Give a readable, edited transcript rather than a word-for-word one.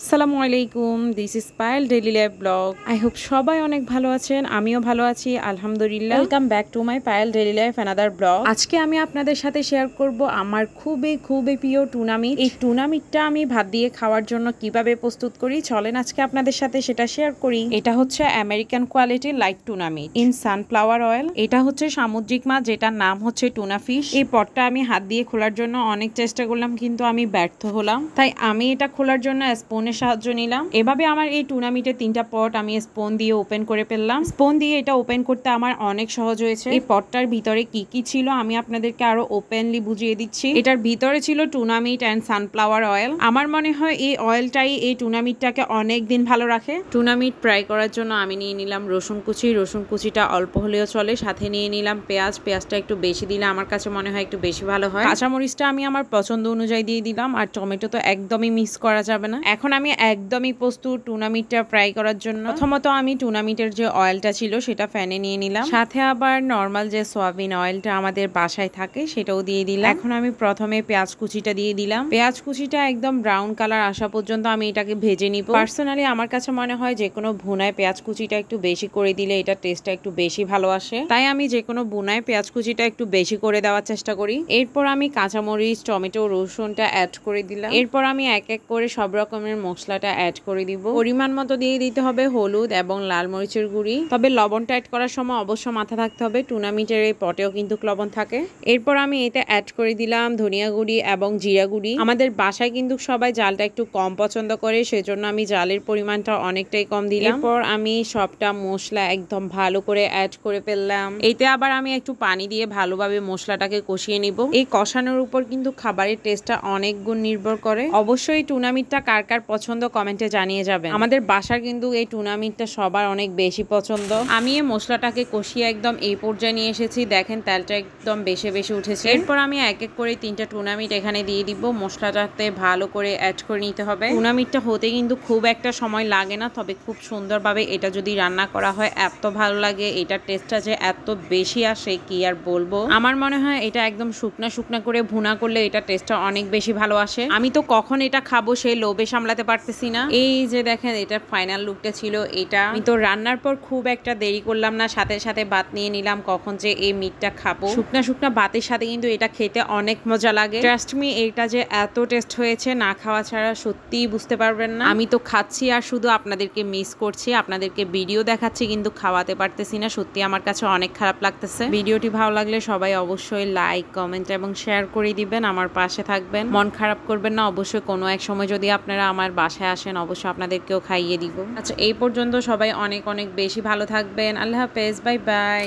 আসসালামু আলাইকুম, this is Payel daily life blog. I hope সবাই অনেক ভালো আছেন, আমিও ভালো আছি আলহামদুলিল্লাহ। Welcome back to my Payel daily life another blog. আজকে আমি আপনাদের সাথে শেয়ার করব আমার খুবই প্রিয় টুনা মিট। এই টুনা মিটটা আমি ভাত দিয়ে খাওয়ার জন্য কিভাবে প্রস্তুত করি চলেন আজকে আপনাদের সাথে সেটা শেয়ার করি। এটা হচ্ছে আমেরিকান কোয়ালিটির light tuna meat in sunflower oil. এটা হচ্ছে সামুদ্রিক মাছ যেটার নাম হচ্ছে টুনা ফিশ। এই পটটা আমি হাত দিয়ে খোলার জন্য অনেক চেষ্টা করলাম কিন্তু আমি ব্যর্থ হলাম, তাই আমি এটা খোলার জন্য স্পুনের সাহায্য নিলাম। এভাবে আমার এই টুনা মিটের 3টা পট আমি স্পুন দিয়ে ওপেন করে ফেললাম। স্পুন দিয়ে এটা ওপেন করতে আমার অনেক সহজ হয়েছে। এই পটটার ভিতরে কি কি ছিল আমি আপনাদেরকে আরো ওপেনলি বুঝিয়ে দিচ্ছি। এটার ভিতরে ছিল tuna meat and sunflower oil. আমার মনে হয় এই অয়েলটাই এই টুনা মিটটাকে অনেক দিন ভালো রাখে। টুনা মিট ফ্রাই করার জন্য আমি নিয়ে নিলাম রসুন কুচি। রসুন কুচিটা অল্প হলেও চলে। সাথে নিয়ে নিলাম পেঁয়াজ। পেঁয়াজটা একটু বেশি দিলে আমার কাছে মনে হয় একটু বেশি ভালো হয়। কাঁচামরিচটা আমি আমার পছন্দ অনুযায়ী দিয়ে দিলাম। আর টমেটো তো একদমই মিক্স করা যাবে না। এখন আমি একদমই প্রস্তুত টুনা মিটটা ফ্রাই করার জন্য। প্রথমত আমি টুনা মিটের যে অয়েলটা ছিল সেটা ফ্যানে নিয়ে নিলাম। সাথে আবার নর্মাল যে সয়াবিন অয়েলটা আমাদের বাসায় থাকে সেটাও দিয়ে দিলাম। এখন আমি প্রথমে পেঁয়াজ কুচিটা দিয়ে দিলাম। পেঁয়াজ কুচিটা একদম ব্রাউন কালার আসা পর্যন্ত আমি এটাকে ভেজে নিব। পার্সোনালি আমার কাছে মনে হয় যে কোনো ভুনায় পেঁয়াজ কুচিটা একটু বেশি করে দিলে এটা টেস্টটা একটু বেশি ভালো আসে, তাই আমি যে কোনো ভুনায় পেঁয়াজ কুচিটা একটু বেশি করে দেওয়ার চেষ্টা করি। এরপর আমি কাঁচামরিচ, টমেটো, রসুনটা অ্যাড করে দিলাম। এরপর আমি এক এক করে সব রকমের মশলাটা অ্যাড করে দিব। পরিমাণ মতো দিয়ে দিতে হবে হলুদ এবং লাল মরিচের গুঁড়ি। তবে লবণটা অ্যাড করার সময় অবশ্য মাথা থাকতে হবে, টুনা মিটের এই পটেও কিন্তু লবণ থাকে। এরপর আমি এতে অ্যাড করে দিলাম ধনিয়া গুঁড়ি এবং জিরা গুঁড়ি। আমাদের বাসায় কিন্তু সবাই জালটা একটু কম পছন্দ করে, সেজন্য আমি জালের পরিমাণটা অনেকটাই কম দিলাম। এরপর আমি সবটা মশলা একদম ভালো করে অ্যাড করে ফেললাম। এতে আবার আমি একটু পানি দিয়ে ভালোভাবে মশলাটাকে কষিয়ে নিব। এই কষানোর উপর কিন্তু খাবারের টেস্টটা অনেক গুণ নির্ভর করে। অবশ্যই টুনা মিটটা কার কার পছন্দ কমেন্টে জানিয়ে যাবেন। আমাদের বাসার কিন্তু এই টুনা মিটটা সবার অনেক বেশি পছন্দ। আমি এই মশলাটাকে কষিয়ে একদম এই পর্যায়ে নিয়ে এসেছি। দেখেন তেলটা একদম বেশি উঠেছে। এরপর আমি এক এক করে 3টা টুনা মিট এখানে দিয়ে দিব। মশলাটাতে ভালো করে অ্যাড করে নিতে হবে। টুনা মিটটা হতে কিন্তু খুব একটা সময় লাগে না, তবে খুব সুন্দরভাবে এটা যদি রান্না করা হয় এত ভালো লাগে। এটার টেস্টটা যে এত বেশি আসে কি আর বলবো। আমার মনে হয় এটা একদম শুকনা করে ভুনা করলে এটা টেস্টটা অনেক বেশি ভালো আসে। আমি তো কখন এটা খাবো সেই লোভে সামলাতে পারতেছি না। এই যে দেখেন এটার ফাইনাল লুকটা ছিল এটা। আমি তো রান্নার পর খুব একটা দেরি করলাম না, সাথে সাথে ভাত নিয়ে নিলাম কখন যে এই মিটটা খাবো। শুকনা ভাতের সাথে কিন্তু এটা খেতে অনেক মজা লাগে। ট্রাস্ট মি, এটা যে এত টেস্ট হয়েছে না খাওয়া ছাড়া সত্যিই বুঝতে পারবেন না। আমি তো খাচ্ছি আর শুধু আপনাদেরকে মিস করছি, আপনাদেরকে ভিডিও দেখাচ্ছি কিন্তু খাওয়াতে পারতেছি না। সত্যি আমার কাছে অনেক খারাপ লাগতেছে। ভিডিওটি ভালো লাগলে সবাই অবশ্যই লাইক, কমেন্ট এবং শেয়ার করে দিবেন। আমার পাশে থাকবেন, মন খারাপ করবেন না। অবশ্যই কোনো এক সময় যদি আপনারা আমার বাসায় আসেন অবশ্যই আপনাদেরকেও খাইয়ে দিব। আচ্ছা, এই পর্যন্ত সবাই অনেক বেশি ভালো থাকবেন। আল্লাহ হাফেজ, বাই বাই।